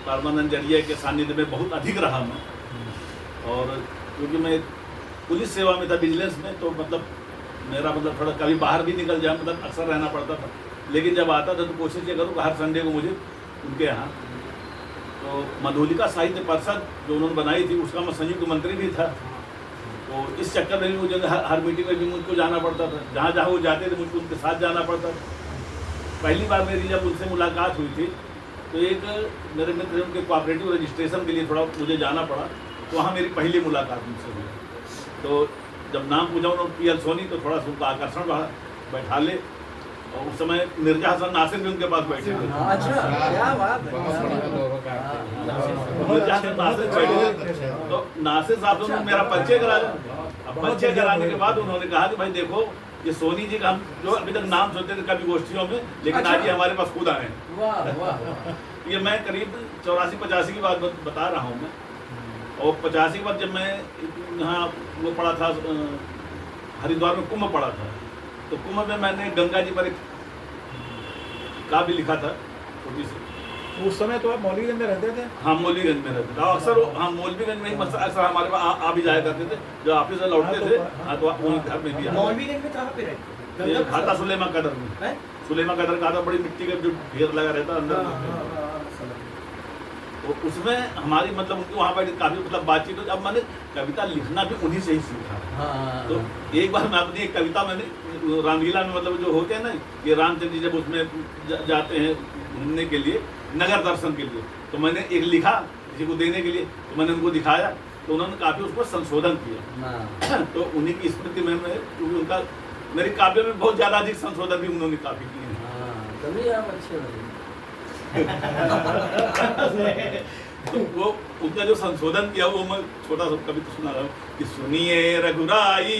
परमानंद जरिए के सानिध्य में बहुत अधिक रहा मैं। और क्योंकि मैं पुलिस सेवा में था, विजिलेंस में, तो मतलब मेरा मतलब थोड़ा कभी बाहर भी निकल जाए, मतलब अक्सर रहना पड़ता था। लेकिन जब आता था तो कोशिश ये करूँ कि हर संडे को मुझे उनके यहाँ, तो मधुलिका साहित्य परिषद जो उन्होंने बनाई थी उसका मैं संयुक्त मंत्री भी था। तो इस चक्कर में भी मुझे हर मीटिंग में भी मुझको जाना पड़ता था, जहाँ जहाँ वो जाते थे मुझको उनके साथ जाना पड़ता था। पहली बार मेरी जब उनसे मुलाकात हुई थी तो एक मेरे मित्र उनके कोऑपरेटिव रजिस्ट्रेशन के लिए थोड़ा मुझे जाना पड़ा, तो वहाँ मेरी पहली मुलाकात उनसे हुई। तो जब नाम पूछा उन्होंने पीएल सोनी, तो थोड़ा सा उनका आकर्षण बढ़ा, बैठा ले। और उस समय मिर्जा हसन नासिर भी उनके पास बैठे थे। अच्छा, क्या बात है। मिर्जा हसन नासिर बैठे थे, तो नासिर साहब ने मेरा परिचय कराया। अब परिचय कराने के बाद उन्होंने कहा कि भाई देखो, ये सोनी जी का हम जो अभी तक नाम सुनते थे कभी गोष्ठियों में, लेकिन आज ये हमारे पास खुद आए हैं। ये मैं करीब 84-85 की बात बता रहा हूँ मैं। और 85 के बाद जब मैं यहाँ वो पढ़ा था, हरिद्वार में कुंभ पढ़ा था, तो कुंभ में मैंने गंगा जी पर एक काव्य लिखा था छोटी सी। उस समय तो आप मौलवीगंज में रहते थे? हाँ, मौलवीगंज में रहते थे। अक्सर हाँ, मौलवीगंज में ही अक्सर हमारे पास आ भी जाया करते थे। जब ऑफिस से लौटते थे हाँ, तो उन्हीं घर में भी आते। मौलवीगंज में कहाँ पे रहते? खाता सुलेमा कदर में। सुलेमा कदर का था, बड़ी मिट्टी का जो ढेर लगा रहता अंदर। तो उसमें हमारी मतलब उनकी वहाँ पर काफ़ी मतलब बातचीत हुई। अब मैंने कविता लिखना भी उन्हीं से ही सीखा। तो एक बार मैं अपनी एक कविता मैंने रामलीला में मतलब जो होते हैं ना, ये रामचंद्र जी जब उसमें जाते हैं घूमने के लिए, नगर दर्शन के लिए, तो मैंने एक लिखा किसी को देने के लिए, तो मैंने उनको दिखाया, तो उन्होंने काफ़ी उसको संशोधन किया। तो उन्हीं की स्मृति में मैं, क्योंकि उनका मेरे काव्य में बहुत ज़्यादा अधिक संशोधन भी उन्होंने काफ़ी किए हैं। तभी आप अच्छे लगे। तो वो उनका जो संशोधन किया वो मैं छोटा सा कविता सुना रहा हूँ कि सुनिए रघुराई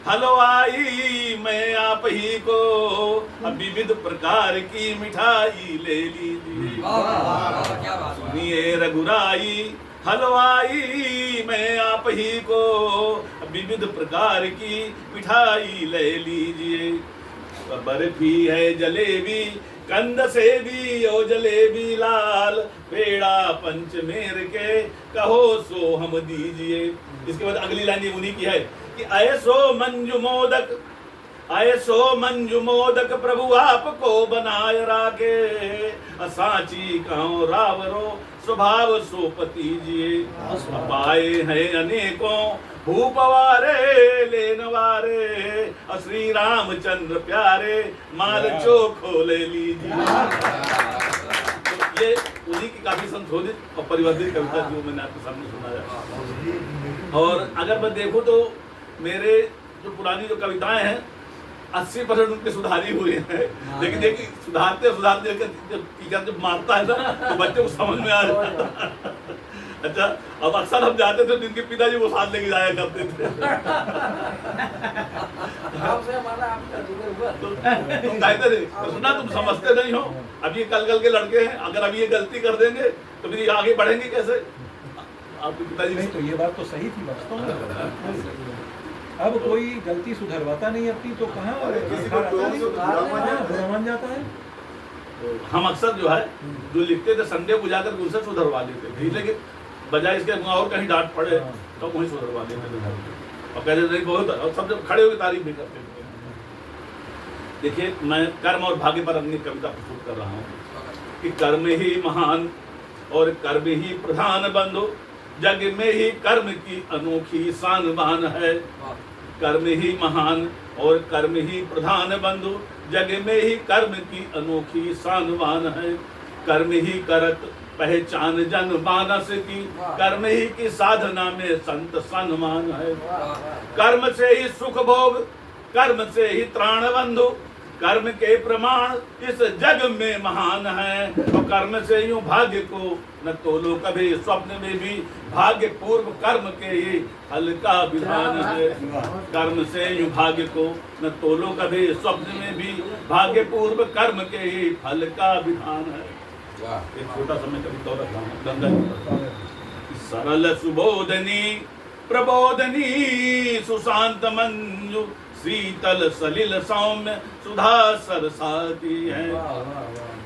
हलवाई मैं आप ही को, अब विविध प्रकार की मिठाई ले लीजिए। सुनिए रघुराई हलवाई मैं आप ही को, अब विविध प्रकार की मिठाई ले लीजिए। बर्फी है जलेबी कंद से भी ओ जलेबी लाल, पेड़ा पंचमेर के कहो सो हम दीजिए। इसके बाद अगली लाइन ये उन्हीं की है कि ऐसो मंजू मोदक, ऐसो मंजू मोदक प्रभु आपको बनाए राखे, सांची कहो रावरो स्वभाव सो पतीजिए। पाए हैं अनेकों भूपवारे लेनवारे, श्री रामचंद्र प्यारे माल चोखो ले लीजिए। तो ये उन्हीं की काफी संशोधित और परिवर्तित कविता जो मैंने आपके सामने सुनाया। और अगर मैं देखूं तो मेरे जो पुरानी जो कविताएं हैं 80% उनके सुधारी हुए हैं। लेकिन देखिए सुधारते सुधारते टीचर जब मारता है ना तो बच्चे को समझ में आ जाता है। अच्छा, अब अक्सर हम जाते थे तो इनके पिताजी वो साथ लेके जाया करते थे। तो तुम कहते थे सुना तुम समझते नहीं हो, अब ये कल के लड़के हैं, अगर अभी ये गलती कर देंगे तो फिर आगे बढ़ेंगे कैसे? आपके पिताजी नहीं, तो ये बात तो सही थी वास्तव में। अब कोई गलती सुधरवाता नहीं अपनी, तो कहाँ बुरा मान जाता है। हम अक्सर जो है जो लिखते थे संडे को जाकर उनसे सुधरवा लेते थे, लेकिन बजाय इसके और कहीं डांट पड़े तो वहीं सुधरवा लेते थे और कहते थे बहुत, और सब जब खड़े होकर तारीफ भी करते थे। देखिए मैं कर्म और भाग्य पर अपनी कविता प्रस्तुत कर रहा हूँ कि कर्म ही महान और कर्म ही प्रधान बंधु, जग में ही कर्म की अनोखी शान बान है। कर्म ही महान और कर्म ही प्रधान बंधु, जग में ही कर्म की अनोखी शान बान है। कर्म ही करत पहचान जन मानस की, कर्म ही की साधना में संत सन्मान है। कर्म से ही सुख भोग, कर्म से ही त्राण बंधु, कर्म के प्रमाण इस जग में महान है। और कर्म से यूं भाग्य को न तोलो कभी, स्वप्न में भी भाग्य पूर्व कर्म के ही फल का विधान है। कर्म से यूं भाग्य को न तोलो कभी, स्वप्न में भी भाग्य पूर्व कर्म के ही फल का विधान है। एक छोटा सा मैं कविता रख रहा हूँ गंगा जी पर। सरल सुबोधनी प्रबोधनी सुशांत मंजु, शीतल सलिल सौम्य सुधा सरसाती है।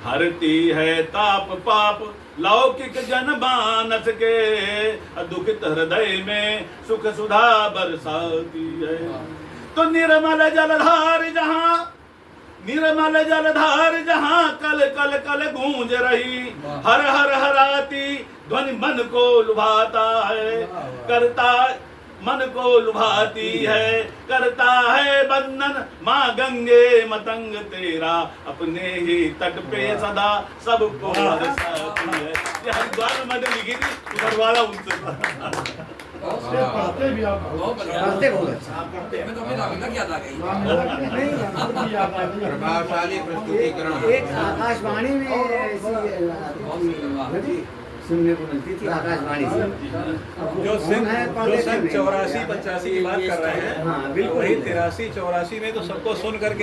हरती है ताप पाप लौकिक जन मानस के दुखित हृदय में सुख सुधा बरसाती है। तो निर्मल जलधार जहाँ कल कल कल गूंज रही, हर हर हराती ध्वनि मन को लुभाता है, करता मन को लुभाती है, करता है बंधन माँ गंगे मतंग तेरा, अपने ही तट पे सदा सबको हरसाती है। ये हरिद्वार में मैंने लिखी थी, उधर वाला उनसे पढ़ते भी आप पढ़ते बहुत अच्छा मैं तो अपनी नाविका की याद आ गई। प्रभावशाली प्रस्तुतिकरण। एक आकाशवाणी में ऐसी सुनने को मिलती थी, आकाशवाणी से। जो सन 84-85 की बात कर रहे हैं, हाँ, बिल्कुल। वही 83-84 में तो सबको सुन करके